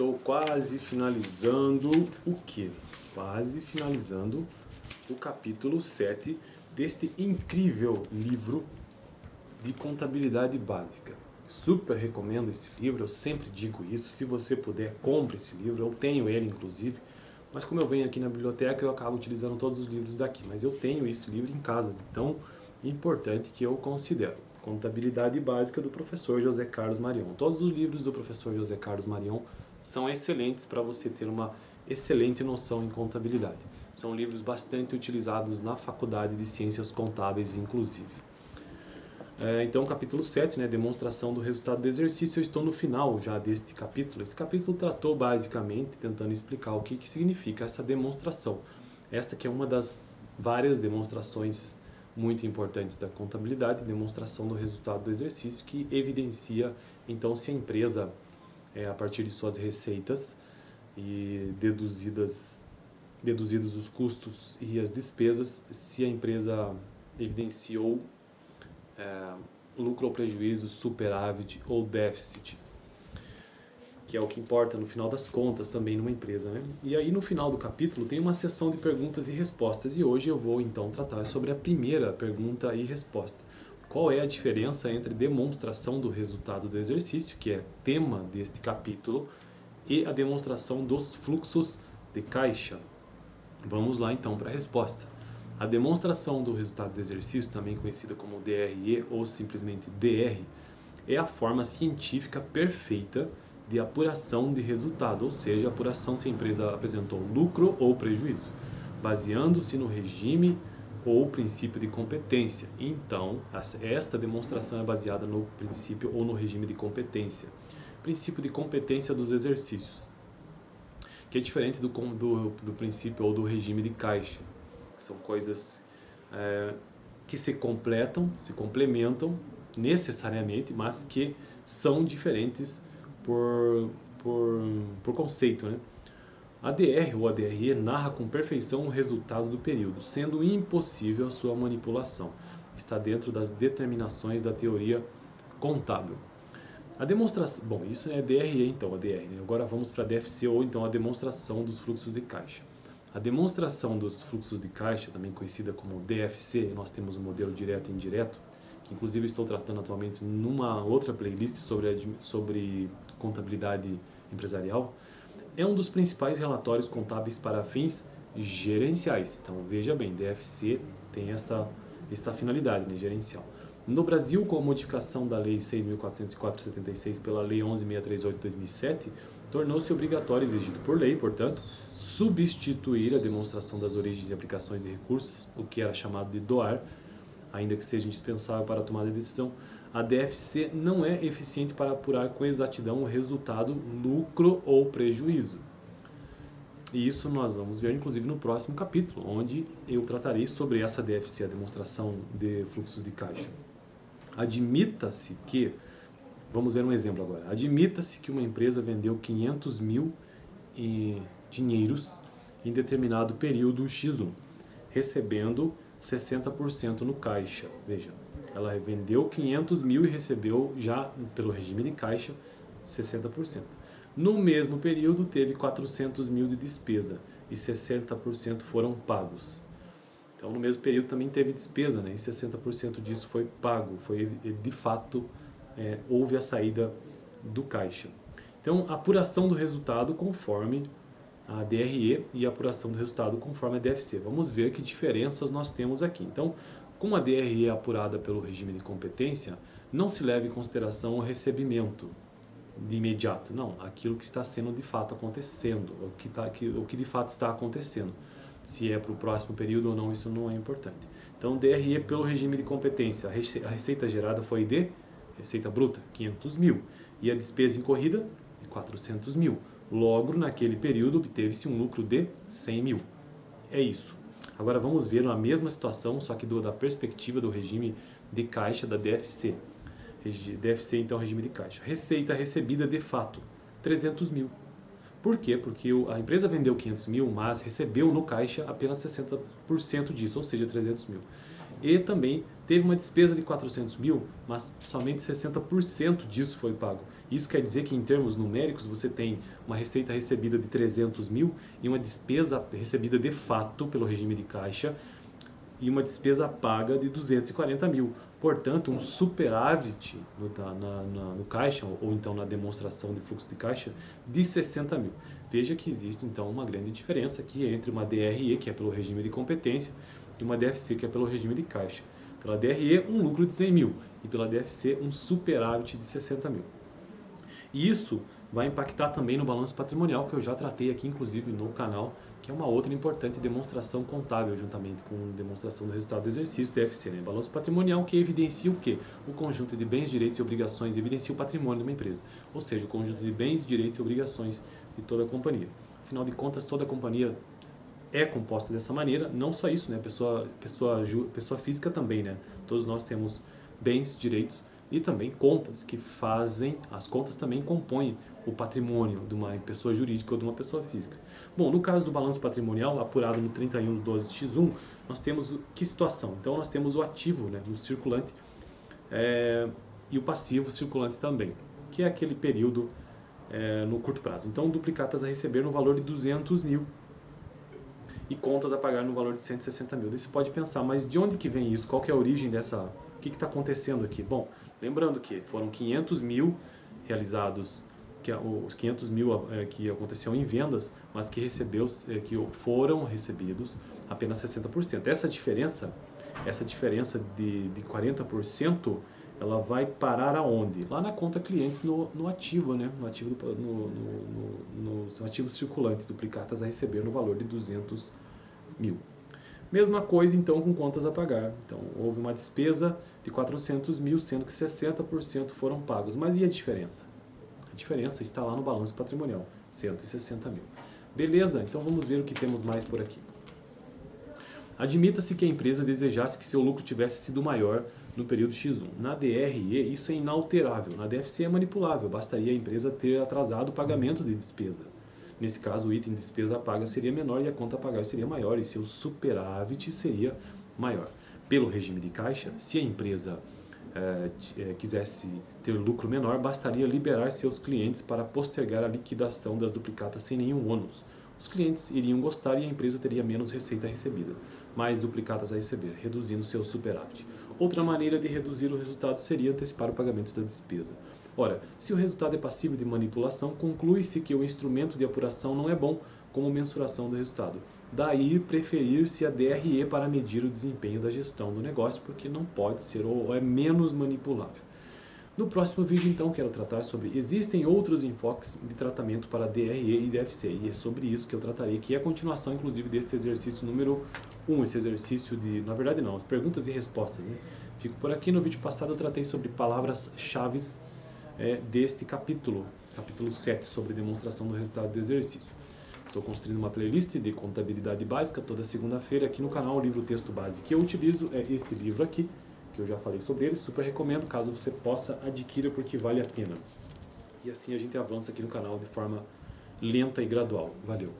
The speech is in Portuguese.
estou quase finalizando o quê? Quase finalizando o capítulo 7 deste incrível livro de contabilidade básica. Super recomendo esse livro, eu sempre digo isso. Se você puder, compre esse livro. Eu tenho ele, inclusive. Mas como eu venho aqui na biblioteca, eu acabo utilizando todos os livros daqui. Mas eu tenho esse livro em casa, de tão importante que eu considero. Contabilidade Básica do professor José Carlos Marion. Todos os livros do professor José Carlos Marion são excelentes para você ter uma excelente noção em contabilidade. São livros bastante utilizados na faculdade de Ciências Contábeis, inclusive. Então, capítulo 7, né, demonstração do resultado do exercício, eu estou no final já deste capítulo. Esse capítulo tratou basicamente, tentando explicar o que significa essa demonstração. Esta que é uma das várias demonstrações muito importantes da contabilidade, demonstração do resultado do exercício, que evidencia, então, se a empresa, a partir de suas receitas e deduzidos os custos e as despesas, se a empresa evidenciou lucro ou prejuízo, superávit ou déficit, que é o que importa no final das contas também numa empresa, né? E aí no final do capítulo tem uma sessão de perguntas e respostas, e hoje eu vou então tratar sobre a primeira pergunta e resposta. Qual é a diferença entre demonstração do resultado do exercício, que é tema deste capítulo, e a demonstração dos fluxos de caixa? Vamos lá então para a resposta. A demonstração do resultado do exercício, também conhecida como DRE ou simplesmente DR, é a forma científica perfeita de apuração de resultado, ou seja, apuração se a empresa apresentou lucro ou prejuízo, baseando-se no regime ou princípio de competência. Então, esta demonstração é baseada no princípio ou no regime de competência. Princípio de competência dos exercícios, que é diferente do princípio ou do regime de caixa. São coisas que se complementam necessariamente, mas que são diferentes por conceito, né? A DR ou a DRE narra com perfeição o resultado do período, sendo impossível a sua manipulação. Está dentro das determinações da teoria contábil. A demonstração, bom, isso é DRE então, a DR, né? Agora vamos para a DFC ou então a demonstração dos fluxos de caixa. A demonstração dos fluxos de caixa, também conhecida como DFC, nós temos o modelo direto e indireto, que inclusive estou tratando atualmente numa outra playlist sobre contabilidade empresarial, é um dos principais relatórios contábeis para fins gerenciais. Então veja bem, DFC tem esta finalidade, né, gerencial. No Brasil, com a modificação da Lei 6.404/76 pela Lei 11.638/2007, tornou-se obrigatório, exigido por lei, portanto, substituir a demonstração das origens e aplicações de recursos, o que era chamado de DOAR, ainda que seja indispensável para a tomada de decisão. A DFC não é eficiente para apurar com exatidão o resultado, lucro ou prejuízo. E isso nós vamos ver, inclusive, no próximo capítulo, onde eu tratarei sobre essa DFC, a demonstração de fluxos de caixa. Admita-se que, vamos ver um exemplo agora, admita-se que uma empresa vendeu 500 mil em dinheiros em determinado período X1, recebendo 60% no caixa. Veja, ela vendeu 500 mil e recebeu já, pelo regime de caixa, 60%. No mesmo período, teve 400 mil de despesa e 60% foram pagos. Então, no mesmo período também teve despesa, né? E 60% disso foi pago, foi de fato, houve a saída do caixa. Então, a apuração do resultado conforme a DRE e a apuração do resultado conforme a DFC. Vamos ver que diferenças nós temos aqui. Então, como a DRE é apurada pelo regime de competência, não se leva em consideração o recebimento de imediato, não, aquilo que está sendo de fato acontecendo, o que de fato está acontecendo. Se é para o próximo período ou não, isso não é importante. Então, DRE pelo regime de competência, a receita gerada foi de receita bruta, 500 mil, e a despesa incorrida, de 400 mil. Logo, naquele período, obteve-se um lucro de 100 mil. É isso. Agora vamos ver a mesma situação, só que da perspectiva do regime de caixa da DFC. DFC, então, regime de caixa. Receita recebida de fato, 300 mil. Por quê? Porque a empresa vendeu 500 mil, mas recebeu no caixa apenas 60% disso, ou seja, 300 mil. E também teve uma despesa de 400 mil, mas somente 60% disso foi pago. Isso quer dizer que, em termos numéricos, você tem uma receita recebida de 300 mil e uma despesa recebida de fato pelo regime de caixa e uma despesa paga de 240 mil. Portanto, um superávit no caixa, ou então na demonstração de fluxo de caixa, de 60 mil. Veja que existe, então, uma grande diferença aqui entre uma DRE, que é pelo regime de competência, e uma DFC, que é pelo regime de caixa. Pela DRE, um lucro de 100 mil, e pela DFC, um superávit de 60 mil. E isso vai impactar também no balanço patrimonial, que eu já tratei aqui, inclusive, no canal, que é uma outra importante demonstração contábil, juntamente com a demonstração do resultado do exercício DFC, né? Balanço patrimonial, que evidencia o quê? O conjunto de bens, direitos e obrigações, evidencia o patrimônio de uma empresa, ou seja, o conjunto de bens, direitos e obrigações de toda a companhia. Afinal de contas, toda a companhia é composta dessa maneira, não só isso, né? Pessoa física também, né? Todos nós temos bens, direitos e também contas que fazem, as contas também compõem o patrimônio de uma pessoa jurídica ou de uma pessoa física. Bom, no caso do balanço patrimonial, apurado no 31/12/X1, nós temos que situação? Então, nós temos o ativo, né, no circulante, e o passivo circulante também, que é aquele período no curto prazo. Então, duplicatas a receber no valor de 200 mil e contas a pagar no valor de 160 mil. Daí você pode pensar, mas de onde que vem isso? Qual que é a origem dessa... O que está acontecendo aqui? Bom, lembrando que foram 500 mil realizados, os 500 mil que aconteciam em vendas, mas que foram recebidos apenas 60%. Essa diferença de 40%, ela vai parar aonde? Lá na conta clientes no ativo, né? No ativo circulante, duplicatas a receber no valor de 200 mil. Mesma coisa então com contas a pagar. Então houve uma despesa de 400 mil, sendo que 60% foram pagos. Mas e a diferença? A diferença está lá no balanço patrimonial, 160 mil. Beleza, então vamos ver o que temos mais por aqui. Admita-se que a empresa desejasse que seu lucro tivesse sido maior no período X1. Na DRE, isso é inalterável. Na DFC é manipulável, bastaria a empresa ter atrasado o pagamento de despesa. Nesse caso, o item de despesa paga seria menor e a conta a pagar seria maior e seu superávit seria maior. Pelo regime de caixa, se a empresa quisesse ter lucro menor, bastaria liberar seus clientes para postergar a liquidação das duplicatas sem nenhum ônus. Os clientes iriam gostar e a empresa teria menos receita recebida, mais duplicatas a receber, reduzindo seu superávit. Outra maneira de reduzir o resultado seria antecipar o pagamento da despesa. Ora, se o resultado é passivo de manipulação, conclui-se que o instrumento de apuração não é bom como mensuração do resultado. Daí preferir-se a DRE para medir o desempenho da gestão do negócio, porque não pode ser ou é menos manipulável. No próximo vídeo, então, quero tratar sobre existem outros enfoques de tratamento para DRE e DFC, e é sobre isso que eu tratarei, que é a continuação, inclusive, deste exercício número 1, esse exercício de, na verdade não, as perguntas e respostas, né? Fico por aqui. No vídeo passado eu tratei sobre palavras-chave deste capítulo 7, sobre demonstração do resultado do exercício. Estou construindo uma playlist de contabilidade básica toda segunda-feira aqui no canal. O livro texto base que eu utilizo é este livro aqui, que eu já falei sobre ele, super recomendo, caso você possa adquirir, porque vale a pena. E assim a gente avança aqui no canal de forma lenta e gradual. Valeu!